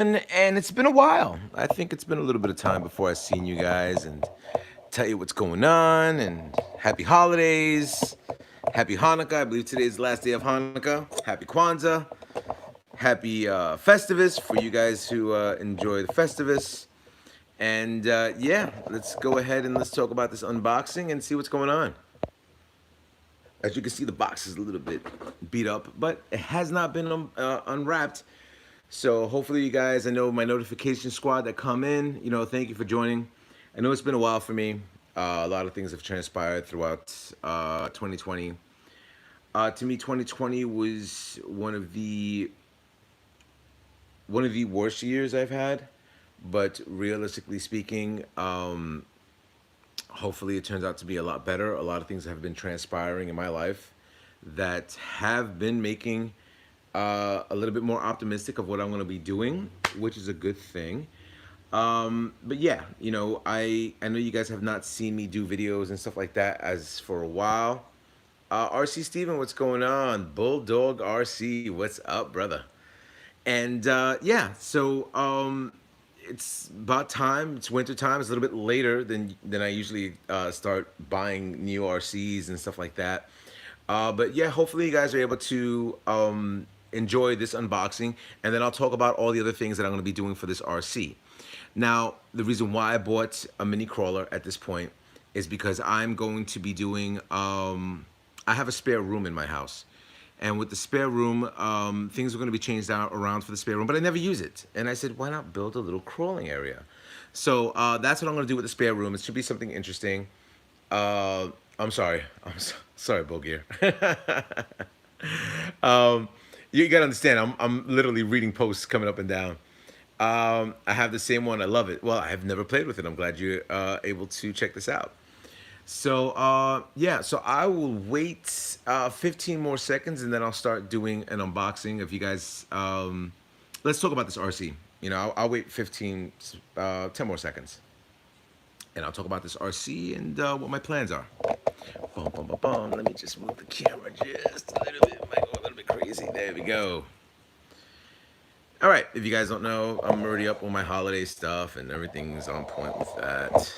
And it's been a while. I think it's been a little bit of time before I've seen you guys and tell you what's going on. And happy holidays, happy Hanukkah. I believe today is the last day of Hanukkah. Happy Kwanzaa, happy Festivus for you guys who enjoy the Festivus. And yeah, let's go ahead and let's talk about this unboxing and see what's going on. As you can see, the box is a little bit beat up, but it has not been unwrapped. So hopefully you guys, I know my notification squad that come in, thank you for joining. I know it's been a while for me. A lot of things have transpired throughout 2020. To me, 2020 was one of the worst years I've had. But realistically speaking, hopefully it turns out to be a lot better. A lot of things have been transpiring in my life that have been making a little bit more optimistic of what I'm going to be doing, which is a good thing. But yeah, I know you guys have not seen me do videos and stuff like that as for a while. RC Steven, what's going on? Bulldog RC, what's up, brother? And yeah, so it's about time. It's winter time. It's a little bit later than I usually start buying new RCs and stuff like that. But yeah, hopefully you guys are able to enjoy this unboxing, and then I'll talk about all the other things that I'm going to be doing for this RC. Now, the reason why I bought a mini crawler at this point is because I'm going to be doing. I have a spare room in my house. And with the spare room, things are going to be changed out around for the spare room, but I never use it. And I said, why not build a little crawling area? So that's what I'm going to do with the spare room. It should be something interesting. I'm sorry. Sorry, Bogear. um, you got to understand, I'm literally reading posts coming up and down. I have the same one. I love it. Well, I have never played with it. I'm glad you're able to check this out. So yeah, so I will wait 15 more seconds and then I'll start doing an unboxing. If you guys, let's talk about this RC. I'll wait 10 more seconds, and I'll talk about this RC and what my plans are. Boom, boom, boom, boom. Let me just move the camera just a little bit. It might go a little bit crazy. There we go. All right, if you guys don't know, I'm already up on my holiday stuff and everything's on point with that.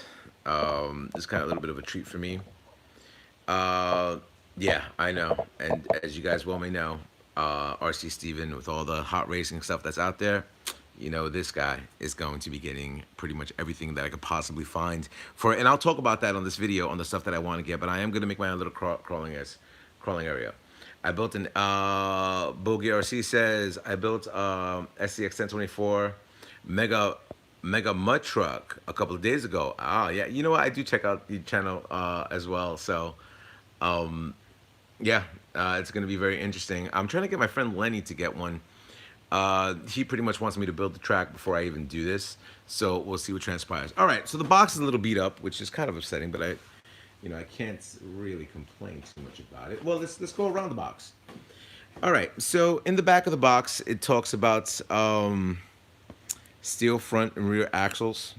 It's kind of a little bit of a treat for me. Uh, yeah, I know. And as you guys well may know, RC Steven, with all the hot racing stuff that's out there, this guy is going to be getting pretty much everything that I could possibly find for it. And I'll talk about that on this video on the stuff that I want to get, but I am going to make my own little crawling area. I built an Bogey RC says I built SCX1024 Mega Mud Truck a couple of days ago. Ah, yeah. You know what? I do check out the channel as well. So, yeah, it's going to be very interesting. I'm trying to get my friend Lenny to get one. He pretty much wants me to build the track before I even do this. So we'll see what transpires. All right. So the box is a little beat up, which is kind of upsetting, but I can't really complain too much about it. Well, let's go around the box. All right. So in the back of the box, it talks about steel front and rear axles,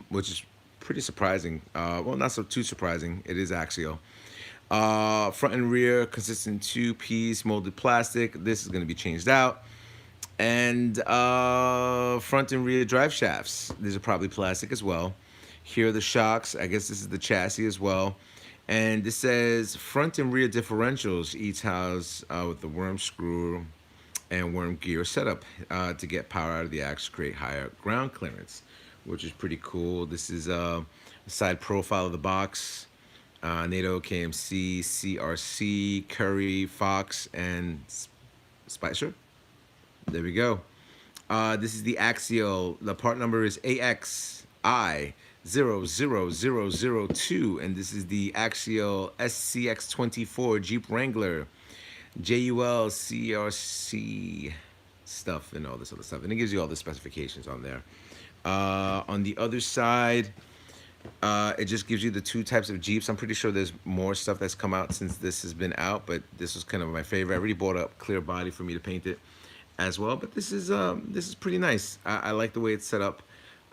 which is pretty surprising. Well, not so too surprising. It is Axial. Front and rear consistent two-piece molded plastic. This is going to be changed out. And front and rear drive shafts. These are probably plastic as well. Here are the shocks. I guess this is the chassis as well. And this says front and rear differentials each house with the worm screw and worm gear setup to get power out of the axle, create higher ground clearance, which is pretty cool. This is a side profile of the box. NATO, KMC, CRC, Curry, Fox, and Spicer. There we go. This is the Axial. The part number is AXI00002, and this is the Axial SCX24 Jeep Wrangler. JUL, CRC stuff, and all this other stuff. And it gives you all the specifications on there. On the other side, it just gives you the two types of Jeeps. I'm pretty sure there's more stuff that's come out since this has been out, but this was kind of my favorite. I already bought a clear body for me to paint it as well, but this is pretty nice. I like the way it's set up.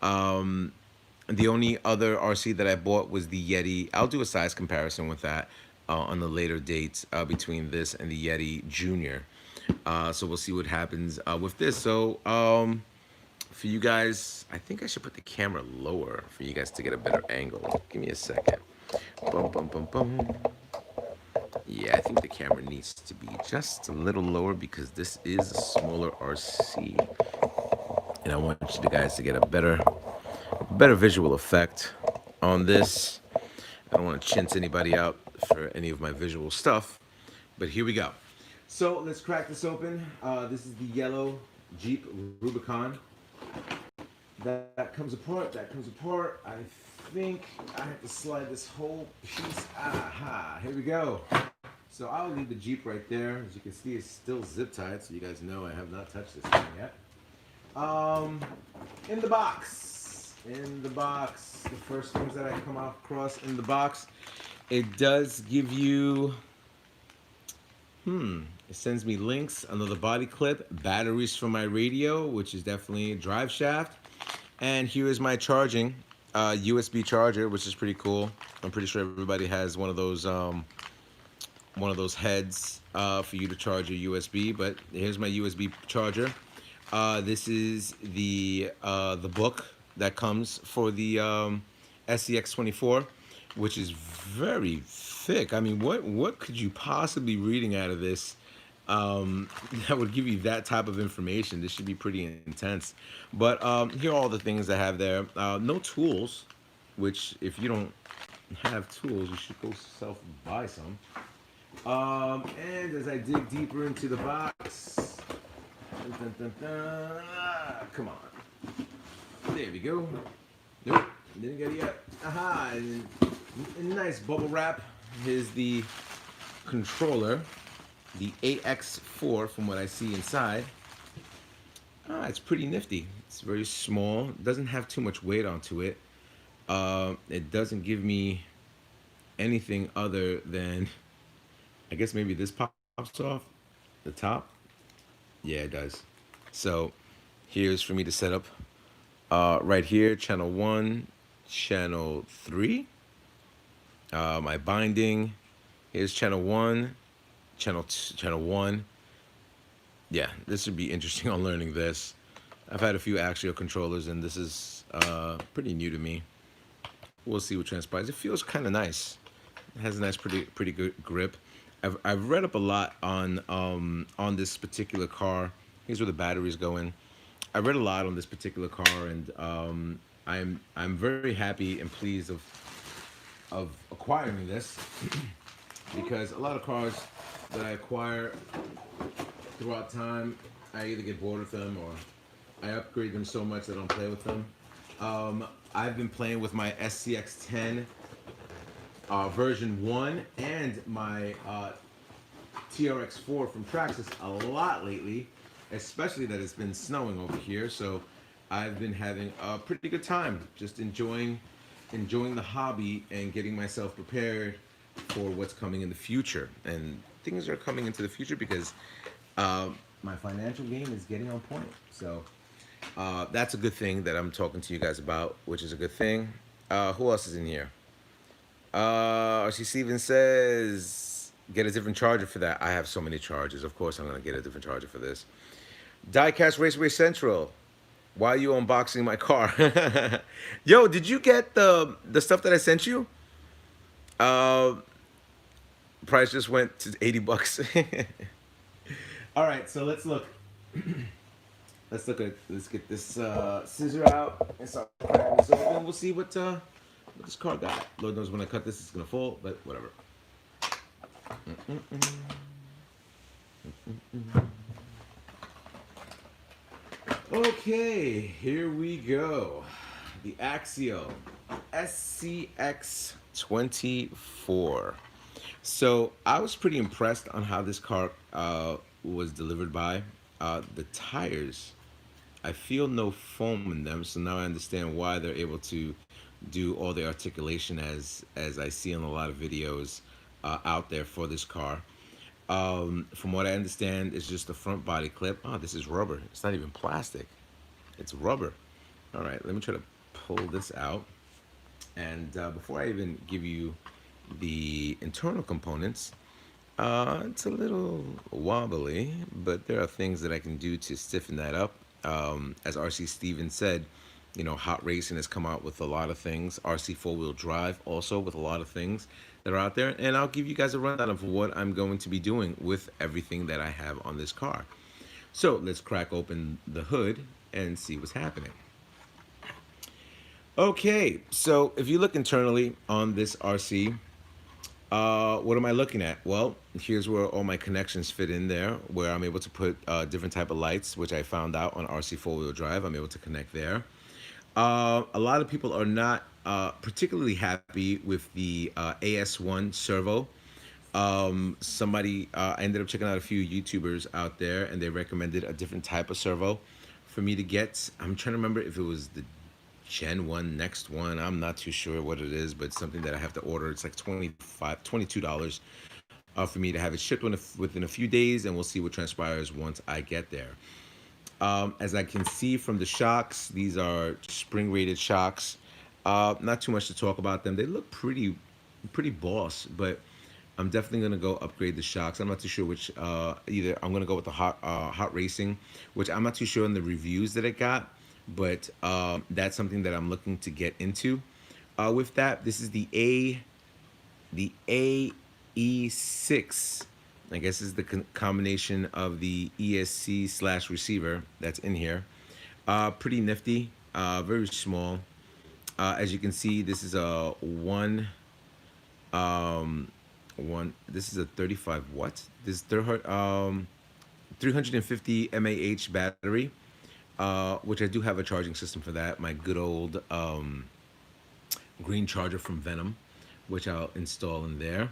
The only other RC that I bought was the Yeti. I'll do a size comparison with that on the later dates between this and the Yeti Junior. So we'll see what happens with this. So for you guys, I think I should put the camera lower for you guys to get a better angle. Give me a second. Boom, boom, boom, boom. Yeah, I think the camera needs to be just a little lower because this is a smaller RC, and I want you guys to get a better visual effect on this. I don't want to chintz anybody out for any of my visual stuff, but here we go. So let's crack this open. This is the yellow Jeep Rubicon. That comes apart. That comes apart. I think I have to slide this whole piece. Aha! Here we go. So I'll leave the Jeep right there. As you can see, it's still zip tied, so you guys know I have not touched this thing yet. In the box. In the box. The first things that I come across in the box, it does give you. It sends me links, another body clip, batteries for my radio, which is definitely a drive shaft. And here is my charging, USB charger, which is pretty cool. I'm pretty sure everybody has one of those heads for you to charge your USB. But here's my USB charger. This is the book that comes for the SCX24, which is very thick. I mean, what could you possibly be reading out of this that would give you that type of information? This should be pretty intense. But here are all the things I have there. No tools, which if you don't have tools, you should go self buy some. And as I dig deeper into the box, dun, dun, dun, come on. There we go. Nope, didn't get it yet. Aha, and in nice bubble wrap. Here's the controller, the AX4 from what I see inside. It's pretty nifty. It's very small. Doesn't have too much weight onto it. It doesn't give me anything other than, I guess maybe this pops off the top. Yeah, it does. So here's for me to set up right here, channel 1, channel 3. My binding. Here's channel 1, channel 1. Yeah, this would be interesting on learning this. I've had a few Axial controllers, and this is pretty new to me. We'll see what transpires. It feels kind of nice. It has a nice, pretty good grip. I've read up a lot on this particular car. Here's where the batteries go in. I read a lot on this particular car, and I'm very happy and pleased of acquiring this because a lot of cars that I acquire throughout time, I either get bored with them or I upgrade them so much that I don't play with them. I've been playing with my SCX10 version 1 and my TRX4 from Traxxas a lot lately, especially that it's been snowing over here. So I've been having a pretty good time just enjoying the hobby and getting myself prepared for what's coming in the future. And things are coming into the future because my financial game is getting on point. So that's a good thing that I'm talking to you guys about, which is a good thing. Who else is in here? RC Steven says, get a different charger for that. I have so many chargers. Of course I'm going to get a different charger for this. Diecast Raceway Central. Why are you unboxing my car? Yo, did you get the stuff that I sent you? Price just went to 80 bucks. All right, so let's look. Let's get this scissor out and start cracking this open. We'll see what this car got. Lord knows when I cut this, it's gonna fall, but whatever. Okay, here we go. The Axial SCX24. So I was pretty impressed on how this car was delivered by. The tires, I feel no foam in them, so now I understand why they're able to do all the articulation as I see on a lot of videos out there for this car. From what I understand, it's just the front body clip. Oh, this is rubber. It's not even plastic. It's rubber. All right, let me try to pull this out. And before I even give you the internal components, it's a little wobbly, but there are things that I can do to stiffen that up As RC Stevens said, hot racing has come out with a lot of things. RC four-wheel drive also with a lot of things that are out there. And I'll give you guys a rundown of what I'm going to be doing with everything that I have on this car. So let's crack open the hood and see what's happening. Okay, so if you look internally on this RC, what am I looking at? Well, here's where all my connections fit in there, where I'm able to put different type of lights, which I found out on RC four-wheel drive. I'm able to connect there. A lot of people are not particularly happy with the AS1 servo. I ended up checking out a few YouTubers out there, and they recommended a different type of servo for me to get. I'm trying to remember if it was the Gen 1 next one. I'm not too sure what it is, but it's something that I have to order. It's like $22 for me to have it shipped within a few days, and we'll see what transpires once I get there. As I can see from the shocks, these are spring-rated shocks. Not too much to talk about them. They look pretty boss, but I'm definitely gonna go upgrade the shocks. I'm not too sure which. Either I'm gonna go with the hot racing, which I'm not too sure on the reviews that it got, but that's something that I'm looking to get into. With that, this is the AE6. I guess is the combination of the ESC slash receiver that's in here. Pretty nifty, very small. As you can see, this is a this is a 35 watt. This is 350 mAh battery, which I do have a charging system for that. My good old green charger from Venom, which I'll install in there.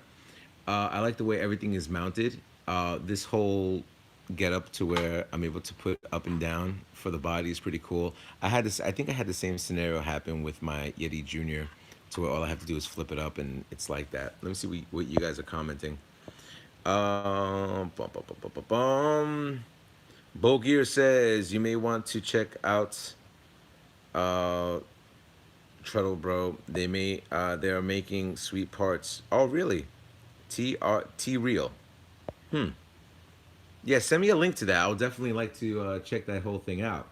I like the way everything is mounted. This whole get up to where I'm able to put up and down for the body is pretty cool. I think I had the same scenario happen with my Yeti Junior, to where all I have to do is flip it up and it's like that. Let me see what you guys are commenting. Bo Gear says you may want to check out Treadle Bro. They are making sweet parts. Oh really? T Real. Yeah, send me a link to that. I would definitely like to check that whole thing out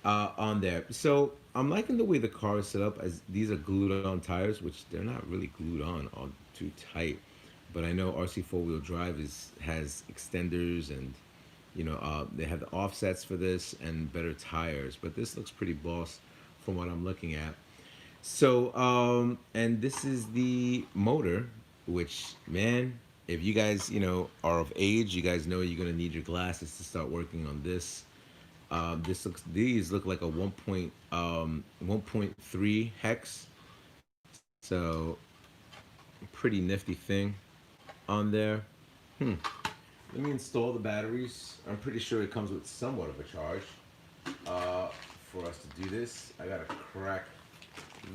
on there. So I'm liking the way the car is set up, as these are glued on tires, which they're not really glued on all too tight. But I know RC four-wheel drive has extenders, and they have the offsets for this and better tires. But this looks pretty boss from what I'm looking at. So and this is the motor, which, man, if you guys are of age, you guys know you're gonna need your glasses to start working on this. These look like a 1.3 hex, so pretty nifty thing on there. Let me install the batteries. I'm pretty sure it comes with somewhat of a charge for us to do this. I gotta crack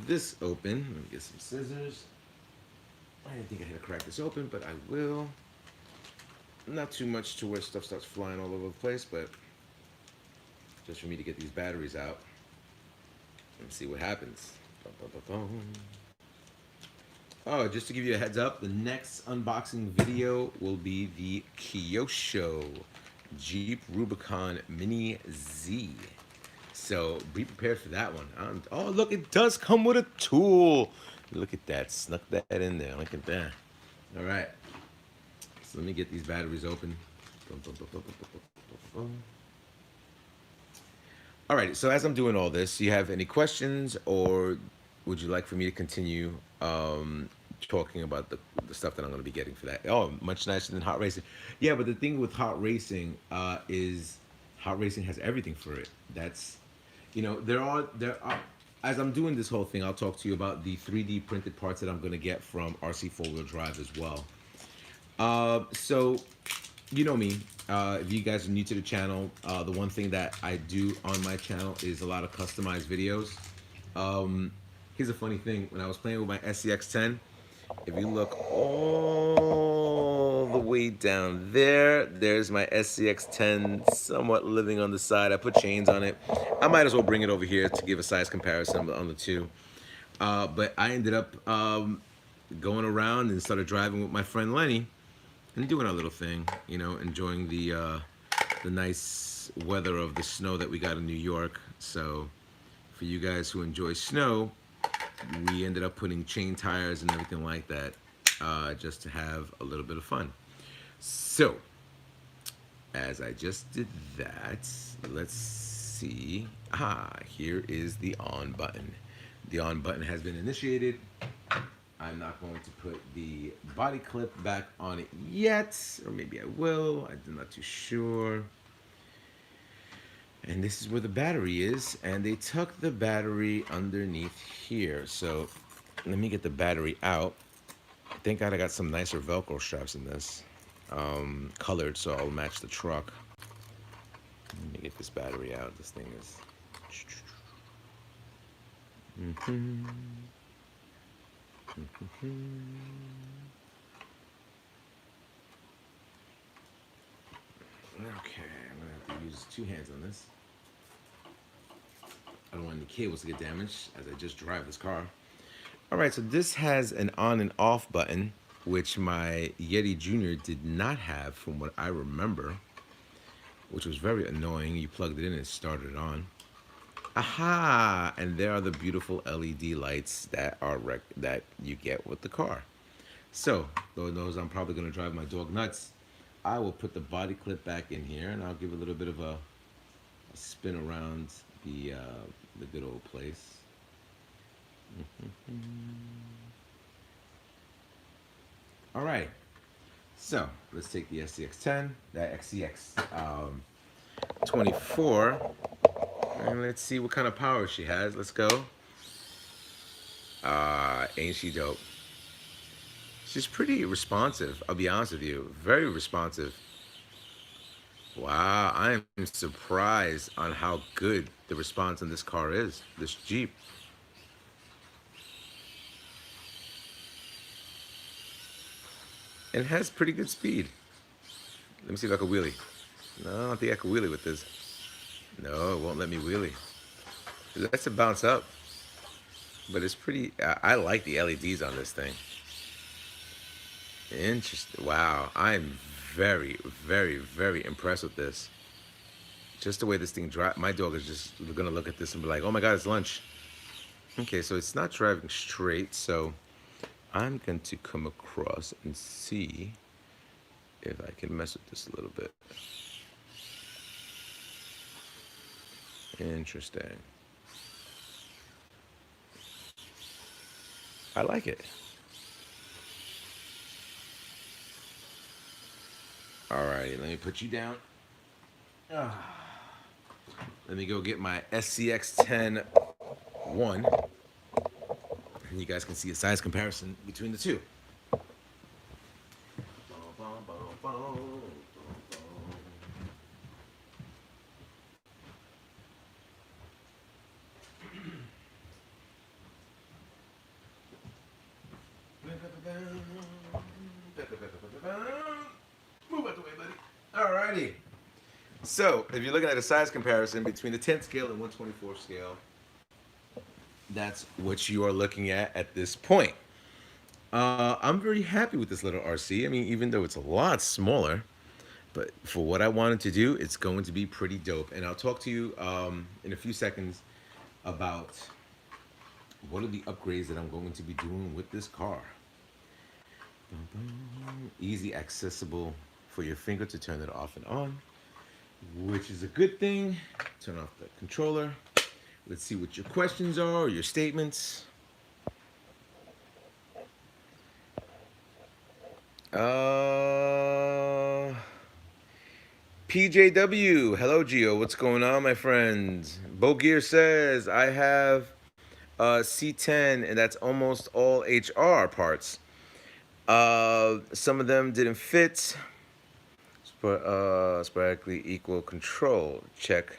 this open. Let me get some scissors. I didn't think I had to crack this open, but I will. Not too much to where stuff starts flying all over the place, but just for me to get these batteries out and see what happens. Oh, just to give you a heads up, the next unboxing video will be the Kyosho Jeep Rubicon Mini Z. So be prepared for that one. Oh, look, it does come with a tool. Look at that, snuck that in there. Look at that. All right, so let me get these batteries open. All right, so as I'm doing all this, do you have any questions, or would you like for me to continue talking about the stuff that I'm going to be getting for that? Oh, much nicer than hot racing. Yeah, but the thing with hot racing is hot racing has everything for it. That's, there are, as I'm doing this whole thing, I'll talk to you about the 3D printed parts that I'm going to get from RC four-wheel drive as well. So, you know me, if you guys are new to the channel, the one thing that I do on my channel is a lot of customized videos. Here's a funny thing. When I was playing with my SCX10, if you look all the way down there, there's my SCX10 somewhat living on the side. I put chains on it. I might as well bring it over here to give a size comparison on the two. But I ended up going around and started driving with my friend Lenny and doing our little thing, enjoying the nice this weather of the snow that we got in New York. So for you guys who enjoy snow, we ended up putting chain tires and everything like that, just to have a little bit of fun. So as I just did that, let's see. Here is the on button. The on button has been initiated. I'm not going to put the body clip back on it yet, or maybe I will. I'm not too sure. And this is where the battery is, and they tuck the battery underneath here. So let me get the battery out. Thank God I got some nicer Velcro straps in this, colored, so I'll match the truck. Let me get this battery out. This thing is... Okay, I'm gonna have to use 2 hands on this. I don't want any cables to get damaged as I just drive this car. All right, so this has an on and off button, which my Yeti Junior did not have from what I remember, which was very annoying. You plugged it in and it started it on. Aha! And there are the beautiful LED lights that are that you get with the car. So, Lord knows I'm probably going to drive my dog nuts. I will put the body clip back in here, and I'll give a little bit of a spin around the good old place. All right. So let's take the SCX10, that SCX24, and let's see what kind of power she has. Let's go. Ain't she dope? She's pretty responsive, I'll be honest with you. Very responsive. Wow, I am surprised on how good the response on this car is, this Jeep. It has pretty good speed. Let me see if I can wheelie. No, I don't think I can wheelie with this. No, it won't let me wheelie. That's a bounce up. But it's pretty, I like the LEDs on this thing. Interesting. Wow, I'm very, very, very impressed with this. Just the way this thing drives. My dog is just gonna look at this and be like, oh my God, it's lunch. Okay, so it's not driving straight, so I'm going to come across and see if I can mess with this a little bit. Interesting. I like it. Alrighty, let me put you down. Let me go get my SCX10 1. And you guys can see a size comparison between the two. Move out the way, buddy. Alrighty. So, if you're looking at a size comparison between the 10th scale and 1/24 scale, that's what you are looking at this point. I'm very happy with this little RC. I mean, even though it's a lot smaller, but for what I wanted to do, it's going to be pretty dope. And I'll talk to you in a few seconds about what are the upgrades that I'm going to be doing with this car. Easy accessible for your finger to turn it off and on, which is a good thing. Turn off the controller. Let's see what your questions are or your statements. PJW, hello Gio, what's going on, my friend? Bo Gear says I have C10 and that's almost all HR parts. Some of them didn't fit. Sporadically equal control. Check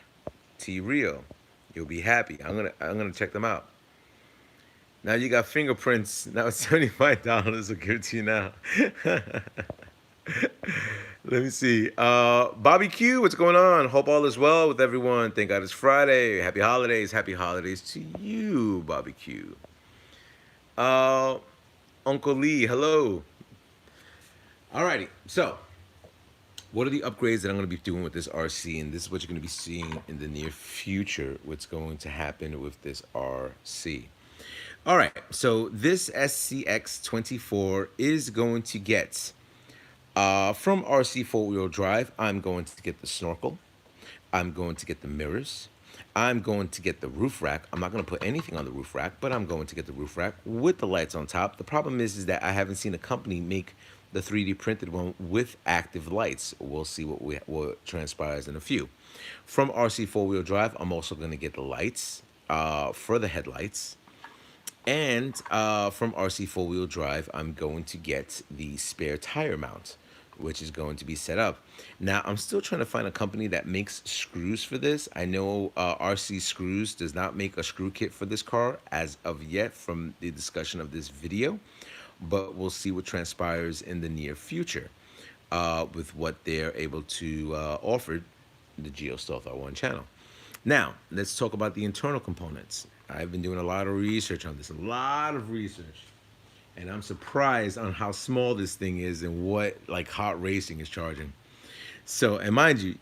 T-Real. You'll be happy. I'm gonna check them out. Now you got fingerprints. Now it's $75. I'll give it to you now. Let me see. Bobby Q, what's going on? Hope all is well with everyone. Thank God it's Friday. Happy holidays. Happy holidays to you, Bobby Q. Uncle Lee, hello. Alrighty, so what are the upgrades that I'm going to be doing with this RC, and this is what you're going to be seeing in the near future, what's going to happen with this RC. All right, so this SCX24 is going to get, from RC four-wheel drive, I'm going to get the snorkel, I'm going to get the mirrors, I'm going to get the roof rack. I'm not going to put anything on the roof rack, but I'm going to get the roof rack with the lights on top. The problem is that I haven't seen a company make the 3D printed one with active lights. We'll see what transpires in a few. From RC four-wheel drive, I'm also going to get the lights for the headlights. And from RC four-wheel drive, I'm going to get the spare tire mount, which is going to be set up. Now, I'm still trying to find a company that makes screws for this. I know RC Screws does not make a screw kit for this car as of yet from the discussion of this video, but we'll see what transpires in the near future with what they're able to offer the GeoStealth R1 channel. Now, let's talk about the internal components. I've been doing a lot of research on this, a lot of research. And I'm surprised on how small this thing is and what like hot racing is charging. So, and mind you,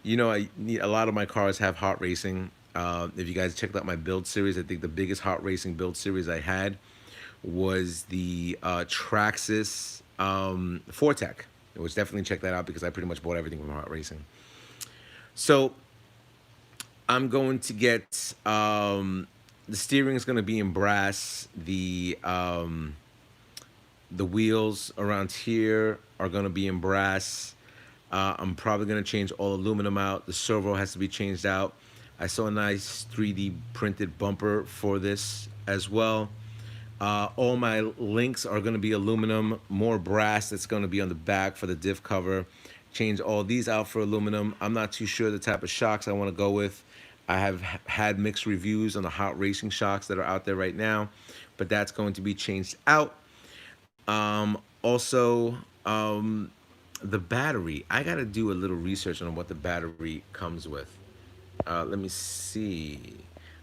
a lot of my cars have hot racing. If you guys checked out my build series, I think the biggest hot racing build series I had was the Traxxas Fortec, which definitely check that out because I pretty much bought everything from hot racing. So I'm going to get the steering is going to be in brass. The wheels around here are going to be in brass. I'm probably going to change all aluminum out. The servo has to be changed out. I saw a nice 3D printed bumper for this as well. All my links are going to be aluminum, more brass that's going to be on the back for the diff cover. Change all these out for aluminum. I'm not too sure the type of shocks I want to go with. I have had mixed reviews on the hot racing shocks that are out there right now, but that's going to be changed out. Also, the battery. I got to do a little research on what the battery comes with. Let me see.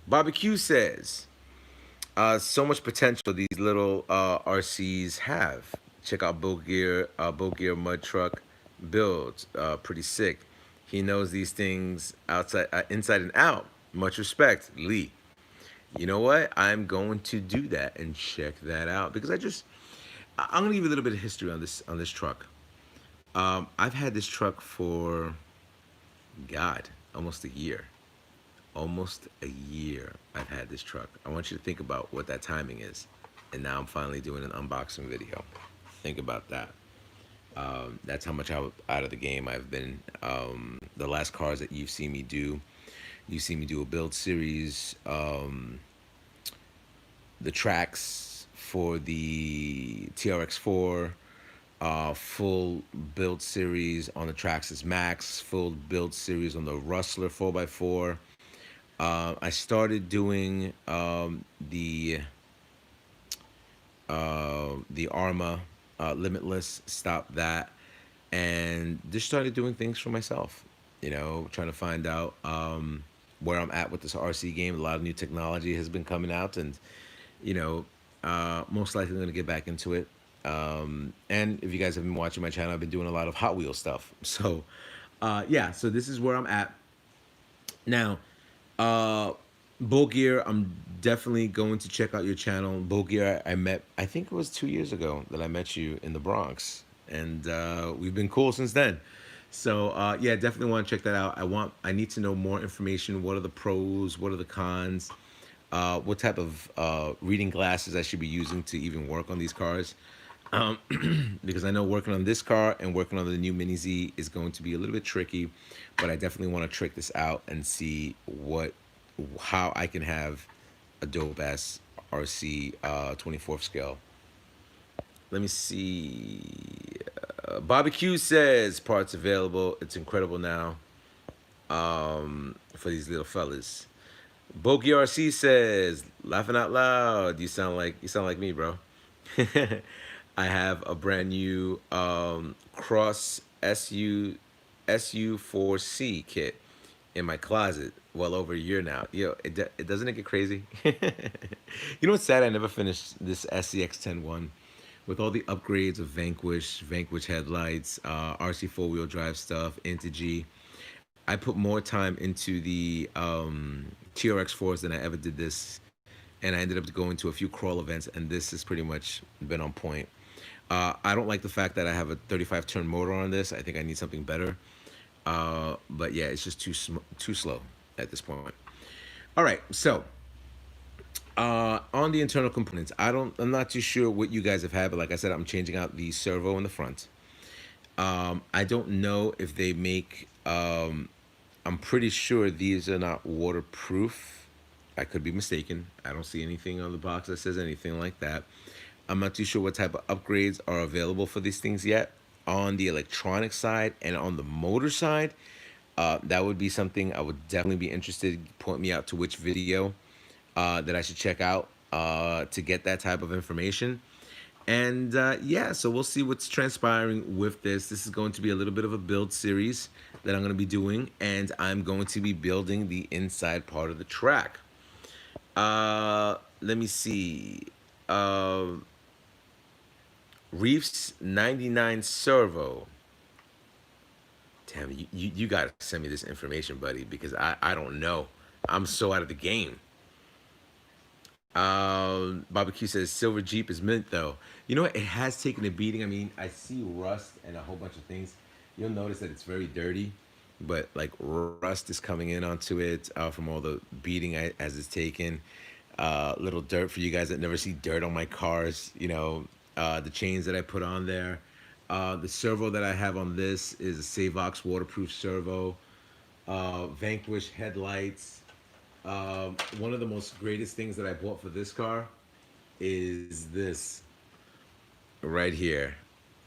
Barbecue says, so much potential these little RCs have. Check out Boat Gear mud truck builds. Pretty sick. He knows these things outside, inside and out. Much respect, Lee. You know what? I'm going to do that and check that out because I'm gonna give you a little bit of history on this truck. I've had this truck for, God, almost a year. Almost a year I've had this truck. I want you to think about what that timing is. And now I'm finally doing an unboxing video. Think about that. That's how much out of the game I've been. The last cars that you've seen me do a build series. The tracks for the TRX4, full build series on the Traxxas Max, full build series on the Rustler 4x4. I started doing the Arma Limitless, stopped that, and just started doing things for myself. Trying to find out where I'm at with this RC game. A lot of new technology has been coming out, and most likely I'm going to get back into it. And if you guys have been watching my channel, I've been doing a lot of Hot Wheels stuff. So, yeah, so this is where I'm at. Now, Boat Gear, I'm definitely going to check out your channel. Boat Gear, I think it was 2 years ago that I met you in the Bronx. And we've been cool since then. So, yeah, definitely want to check that out. I need to know more information. What are the pros? What are the cons? What type of reading glasses I should be using to even work on these cars. Because I know working on this car and working on the new Mini Z is going to be a little bit tricky, but I definitely want to trick this out and see how I can have a dope ass RC 24th scale. Let me see. Barbecue says parts available. It's incredible now for these little fellas. Boki RC says, laughing out loud. You sound like me, bro. I have a brand new Cross SU4C kit in my closet well over a year now. Yo, doesn't it get crazy? You know what's sad? I never finished this SCX10 one, with all the upgrades of Vanquish headlights, RC four-wheel drive stuff, into G. I put more time into the TRX fours than I ever did this, and I ended up going to a few crawl events, and this has pretty much been on point. I don't like the fact that I have a 35 turn motor on this. I think I need something better. But yeah, it's just too slow at this point. All right, so on the internal components, I'm not too sure what you guys have had, but like I said, I'm changing out the servo in the front. I don't know if they make. I'm pretty sure these are not waterproof. I could be mistaken. I don't see anything on the box that says anything like that. I'm not too sure what type of upgrades are available for these things yet. On the electronic side and on the motor side, that would be something I would definitely be interested. Point me out to which video that I should check out to get that type of information. And yeah, so we'll see what's transpiring with this. This is going to be a little bit of a build series that I'm going to be doing, and I'm going to be building the inside part of the track. Let me see. Reef's 99 servo. Damn, you got to send me this information, buddy, because I don't know. I'm so out of the game. Barbecue says silver Jeep is mint though. You know what? It has taken a beating. I mean, I see rust and a whole bunch of things. You'll notice that it's very dirty, but like rust is coming in onto it from all the beating as it's taken. Little dirt for you guys that never see dirt on my cars. You know, the chains that I put on there. The servo that I have on this is a Savox waterproof servo. Vanquish headlights. One of the most greatest things that I bought for this car is this right here.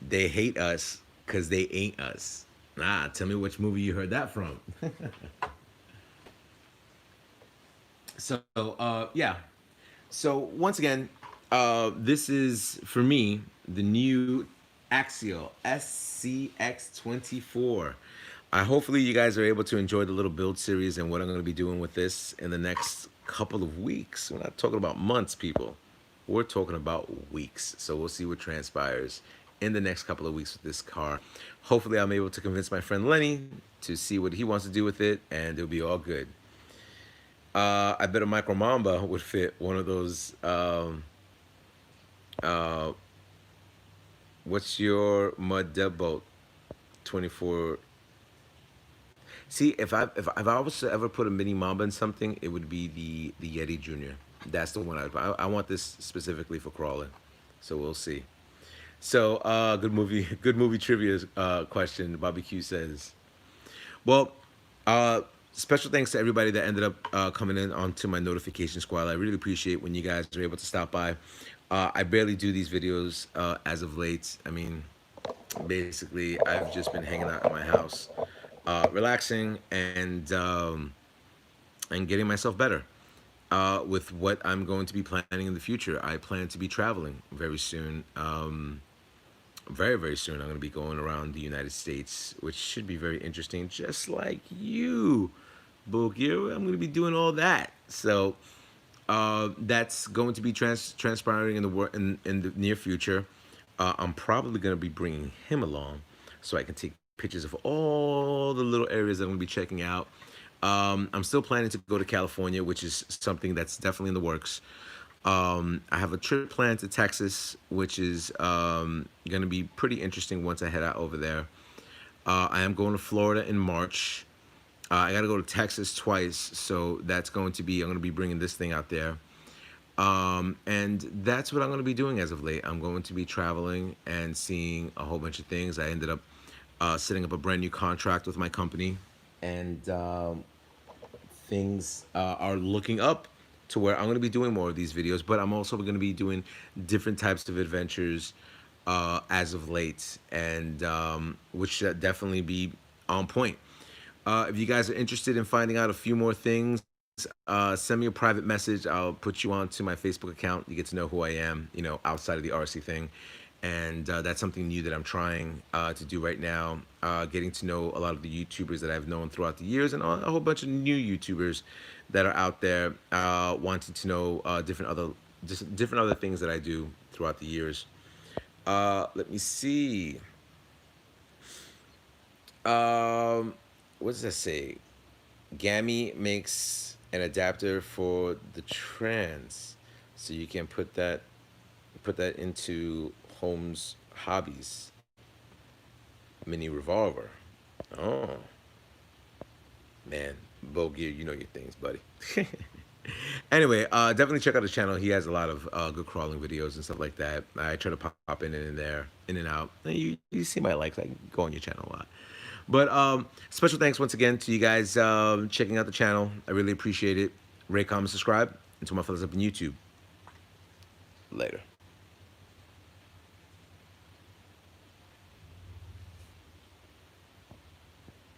They hate us because they ain't us. Ah, tell me which movie you heard that from. So, yeah. So, once again, this is, for me, the new Axial SCX24. Hopefully you guys are able to enjoy the little build series and what I'm going to be doing with this in the next couple of weeks. We're not talking about months, people. We're talking about weeks. So we'll see what transpires in the next couple of weeks with this car. Hopefully I'm able to convince my friend Lenny to see what he wants to do with it, and it'll be all good. I bet a Micro Mamba would fit one of those. What's your mud deadbolt? 24. See, if I was to ever put a mini Mamba in something, it would be the Yeti Junior. That's the one I want this specifically for crawling. So we'll see. So good movie trivia question. Bobby Q says, well, special thanks to everybody that ended up coming in onto my notification squad. I really appreciate when you guys are able to stop by. I barely do these videos as of late. I mean, basically, I've just been hanging out at my house, relaxing and getting myself better with what I'm going to be planning in the future. I plan to be traveling very soon. Very, very soon, I'm going to be going around the United States, which should be very interesting, just like you, Boogie. I'm going to be doing all that. So that's going to be transpiring in the near future. I'm probably going to be bringing him along so I can take pictures of all the little areas that I'm going to be checking out. I'm still planning to go to California, which is something that's definitely in the works. I have a trip planned to Texas, which is going to be pretty interesting once I head out over there. I am going to Florida in March. I got to go to Texas twice, so that's going to be, I'm going to be bringing this thing out there. And that's what I'm going to be doing as of late. I'm going to be traveling and seeing a whole bunch of things. I ended up setting up a brand new contract with my company, and things are looking up to where I'm going to be doing more of these videos, but I'm also going to be doing different types of adventures as of late, and which should definitely be on point. If you guys are interested in finding out a few more things, send me a private message. I'll put you on to my Facebook account. You get to know who I am, you know, outside of the RC thing. And that's something new that I'm trying to do right now, getting to know a lot of the YouTubers that I've known throughout the years, and a whole bunch of new YouTubers that are out there wanting to know different other things that I do throughout the years. Let me see. Um, what does that say? Gammy makes an adapter for the trans, so you can put that into Holmes' hobbies mini revolver. Oh man, Bo Gear, you know your things, buddy. Anyway, definitely check out his channel. He has a lot of good crawling videos and stuff like that. I try to pop in and in there, in and out. And you see my likes. I go on your channel a lot. But special thanks once again to you guys checking out the channel. I really appreciate it. Rate, comment, subscribe. And to my fellas up in YouTube. Later.